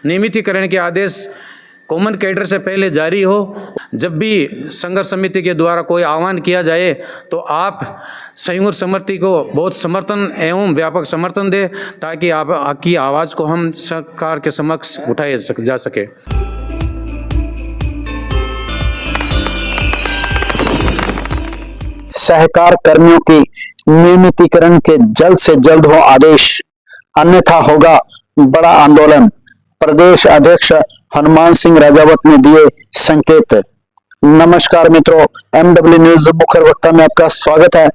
नियमितीकरण के आदेश common cadre से पहले जारी हो। जब भी संघर्ष समिति के द्वारा कोई आह्वान किया जाए तो आप संयुक्त समिति को बहुत समर्थन एवं व्यापक समर्थन दें ताकि आपकी आवाज़ को हम सरकार के समक्ष उठाया जा सके। सहकार कर्मियों की नियमितीकरण के जल्द से जल्द हो आदेश, अन्यथा होगा बड़ा आंदोलन। प्रदेश अध्यक्ष हनुमान सिंह राजावत ने दिए संकेत। नमस्कार मित्रों, MW न्यूज मुखर वक्ता में आपका स्वागत है।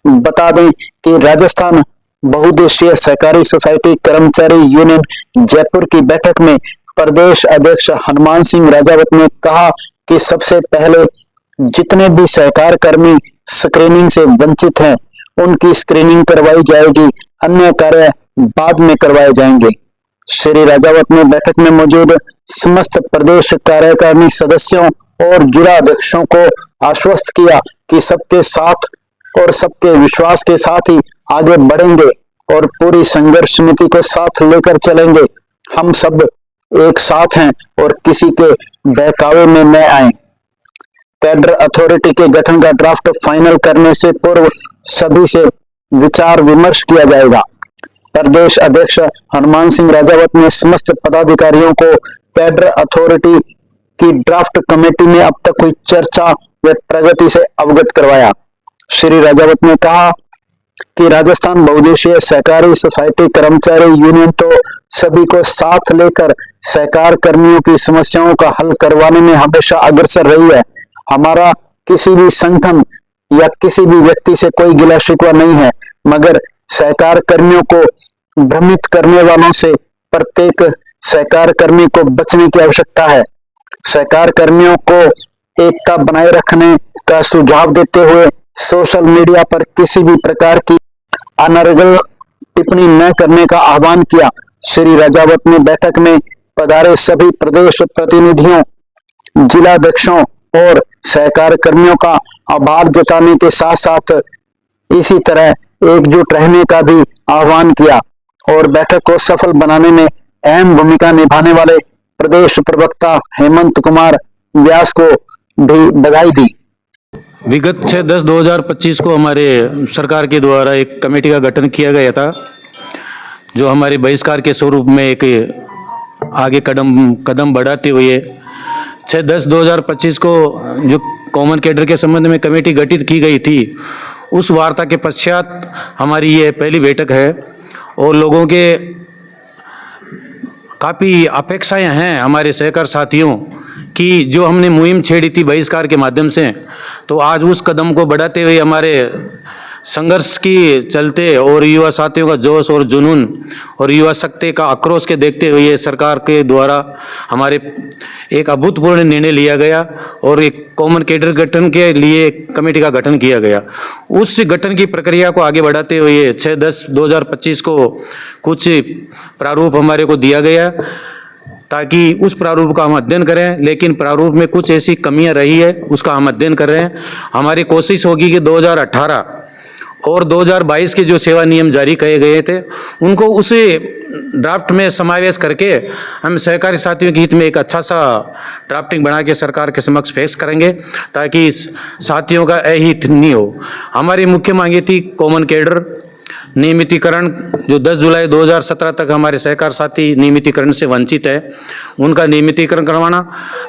बता दें कि राजस्थान बहुउद्देशीय सहकारी सोसाइटी कर्मचारी यूनियन जयपुर की बैठक में प्रदेश अध्यक्ष हनुमान सिंह राजावत ने कहा कि सबसे पहले जितने भी सहकार कर्मी स्क्रीनिंग से वंचित हैं उनकी स्क्रीनिंग करवाई जाएगी, अन्य कार्य बाद में करवाए जाएंगे। श्री राजावत ने बैठक में मौजूद समस्त प्रदेश कार्यकारिणी सदस्यों और जिला अध्यक्षों को आश्वस्त किया कि सबके साथ और सबके विश्वास के साथ ही आगे बढ़ेंगे और पूरी संघर्ष समिति को साथ लेकर चलेंगे। हम सब एक साथ हैं और किसी के बहकावे में न आए। कैडर अथॉरिटी के गठन का ड्राफ्ट फाइनल करने से पूर्व सभी से विचार विमर्श किया जाएगा। प्रदेश अध्यक्ष हनुमान सिंह राजावत ने समस्त पदाधिकारियों को कैडर अथॉरिटी की ड्राफ्ट कमेटी में अब तक हुई चर्चा व प्रगति से अवगत करवाया। श्री राजावत ने कहा कि राजस्थान बहुउद्देशीय सहकारी सोसाइटी कर्मचारी यूनियन तो सभी को साथ लेकर सहकार कर्मियों की समस्याओं का हल करवाने में हमेशा अग्रसर रही है। हमारा किसी भी संगठन या किसी भी व्यक्ति से कोई गिला शिकवा नहीं है, मगर सहकार कर्मियों को भ्रमित करने वालों से प्रत्येक सहकार कर्मी को बचने की आवश्यकता है। सहकार कर्मियों को एकता बनाए रखने का सुझाव देते हुए सोशल मीडिया पर किसी भी प्रकार की अनर्गल टिप्पणी न करने का आह्वान किया। श्री राजावत ने बैठक में पधारे सभी प्रदेश प्रतिनिधियों, जिलाध्यक्षों और सहकार कर्मियों का आभार जताने के साथ साथ इसी तरह एकजुट रहने का भी आह्वान किया और बैठक को सफल बनाने में अहम भूमिका निभाने वाले प्रदेश प्रवक्ता हेमंत कुमार व्यास को भी बधाई दी। विगत 6/10/2025 को हमारे सरकार के द्वारा एक कमेटी का गठन किया गया था, जो हमारे बहिष्कार के स्वरूप में एक आगे कदम बढ़ाते हुए 6/10/2025 को जो कॉमन कैडर के संबंध में कमेटी गठित की गई थी, उस वार्ता के पश्चात हमारी ये पहली बैठक है और लोगों के काफ़ी अपेक्षाएं हैं हमारे सहकार साथियों कि जो हमने मुहिम छेड़ी थी बहिष्कार के माध्यम से, तो आज उस कदम को बढ़ाते हुए हमारे संघर्ष की चलते और युवा साथियों का जोश और जुनून और युवा शक्ति का आक्रोश के देखते हुए सरकार के द्वारा हमारे एक अभूतपूर्व निर्णय लिया गया और एक कॉमन कैडर गठन के लिए कमेटी का गठन किया गया। उस गठन की प्रक्रिया को आगे बढ़ाते हुए 6/10/2025 को कुछ प्रारूप हमारे को दिया गया ताकि उस प्रारूप का हम अध्ययन करें, लेकिन प्रारूप में कुछ ऐसी कमियां रही है उसका हम अध्ययन कर रहे हैं। हमारी कोशिश होगी कि 2018 और 2022 के जो सेवा नियम जारी किए गए थे उनको उसी ड्राफ्ट में समावेश करके हम सहकारी साथियों के हित में एक अच्छा सा ड्राफ्टिंग बना के सरकार के समक्ष पेश करेंगे ताकि साथियों का अहित नहीं हो। हमारी मुख्य मांगे थी कॉमन कैडर नियमितीकरण, जो 10 जुलाई 2017 तक हमारे सहकार साथी नियमितीकरण से वंचित है, उनका नियमितीकरण करवाना।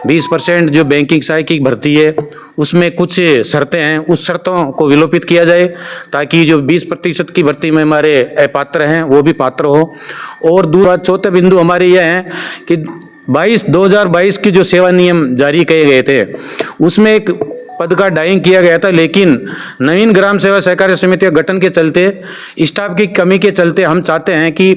20% जो बैंकिंग सहायक की भर्ती है उसमें कुछ शर्तें हैं, उस शर्तों को विलोपित किया जाए ताकि जो 20% की भर्ती में हमारे अपात्र हैं वो भी पात्र हो। और दूसरा चौथा बिंदु हमारे यह है कि 2022 की जो सेवा नियम जारी किए गए थे उसमें एक पद का डाइंग किया गया था, लेकिन नवीन ग्राम सेवा सहकारी समिति गठन के चलते स्टाफ की कमी के चलते हम चाहते हैं कि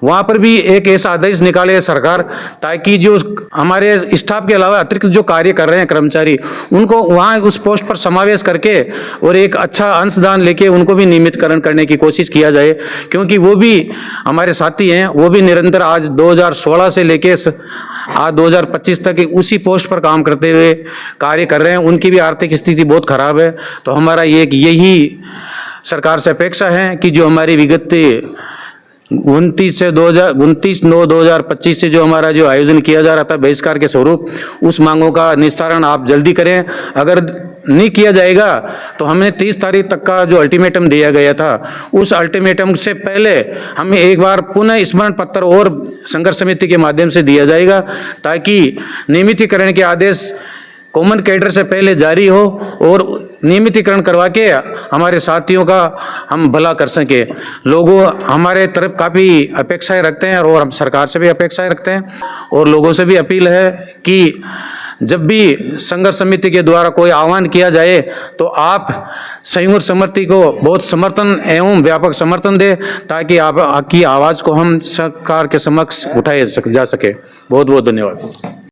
वहाँ पर भी एक ऐसा आदेश निकाले सरकार ताकि जो हमारे स्टाफ के अलावा अतिरिक्त जो कार्य कर रहे हैं कर्मचारी उनको वहाँ उस पोस्ट पर समावेश करके और एक अच्छा अंशदान लेके उनको भी नियमितकरण करने की कोशिश किया जाए, क्योंकि वो भी हमारे साथी हैं, वो भी निरंतर आज 2016 से लेके आज 2025 तक उसी पोस्ट पर काम करते हुए कार्य कर रहे हैं। उनकी भी आर्थिक स्थिति बहुत खराब है, तो हमारा यही सरकार से अपेक्षा है कि जो हमारी विगत 29/9/2025 से जो हमारा जो आयोजन किया जा रहा था बहिष्कार के स्वरूप, उस मांगों का निस्तारण आप जल्दी करें। अगर नहीं किया जाएगा तो हमने 30 तारीख तक का जो अल्टीमेटम दिया गया था, उस अल्टीमेटम से पहले हमें एक बार पुनः स्मरण पत्र और संघर्ष समिति के माध्यम से दिया जाएगा, ताकि नियमितीकरण के आदेश कॉमन कैडर से पहले जारी हो और नियमितीकरण करवा के हमारे साथियों का हम भला कर सकें। लोगों हमारे तरफ काफ़ी अपेक्षाएं रखते हैं और हम सरकार से भी अपेक्षाएं रखते हैं, और लोगों से भी अपील है कि जब भी संघर्ष समिति के द्वारा कोई आह्वान किया जाए तो आप संयुक्त समिति को बहुत समर्थन एवं व्यापक समर्थन दें, ताकि आपकी आवाज़ को हम सरकार के समक्ष उठाए जा सके। बहुत बहुत धन्यवाद।